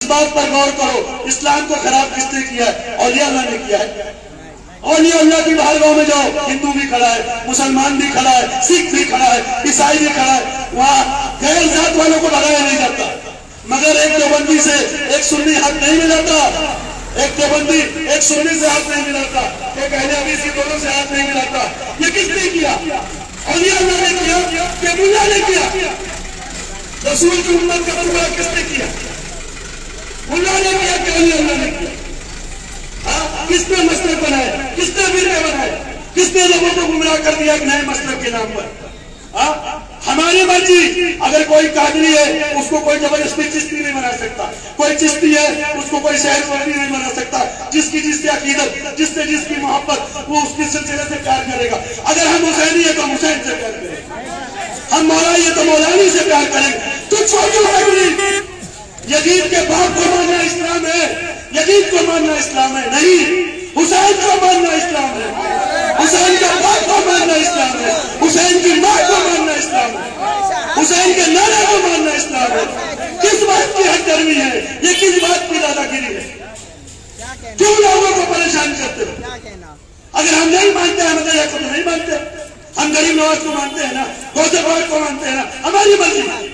बात पर गौर करो, इस्लाम को खराब किसने किया है? औलिया अल्लाह ने किया है। औलिया अल्लाह की बारगाह में जाओ, हिंदू भी खड़ा है, मुसलमान भी खड़ा है, सिख भी खड़ा है, ईसाई भी खड़ा है, वहाँ गैर जात वालों को भगाया नहीं जाता। मगर एक देवबंदी से एक सुन्नी हाथ नहीं मिलाता, एक देवबंदी एक सुन्नी से हाथ नहीं मिलाता, एक अहले हदीस के दोनों से हाथ नहीं मिलाता। ये किसने किया? औलिया अल्लाह ने किया कि मुल्ला ने किया? रसूल की उम्मत का पूरा किसने किया? मुल्ला ने किया कि औलिया अल्लाह ने किया? किसने मसलक बनाए? किसने बिरके बनाए? किसने लोगों को गुमराह कर दिया एक नए मसलक के नाम पर? हमारी मर्जी। अगर कोई कादरी है उसको कोई जबरदस्ती चिश्ती नहीं बना सकता, कोई चिश्ती है उसको कोई शहरवर्दी नहीं बना सकता। जिसकी जिसकी अकीदत, जिससे जिसकी मोहब्बत, वो उसकी सिलसिले से प्यार करेगा। अगर हम हुसैनी है तो हम हुसैन से प्यार करेंगे, हम मौलानी है तो मौलानी से प्यार करेंगे। तो छोटी यजीद के बाप को मानना इस्लाम है, यजीद को मानना इस्लाम है नहीं, हुसैन को मानना इस्लाम है, हुसैन के बाप को मानना इस्लाम है, हुसैन की माँ को मानना इस्लाम है, हुसैन के नाना को मानना इस्लाम है। किस बात की हकदर्मी है ये? किस बात की दादागिरी है? क्यों लोगों को परेशान करते हो? अगर हम नहीं मानते, हम तो नहीं मानते, हम गरीब नवाज को मानते हैं ना, गौसे को मानते हैं ना, हमारी मर्जी।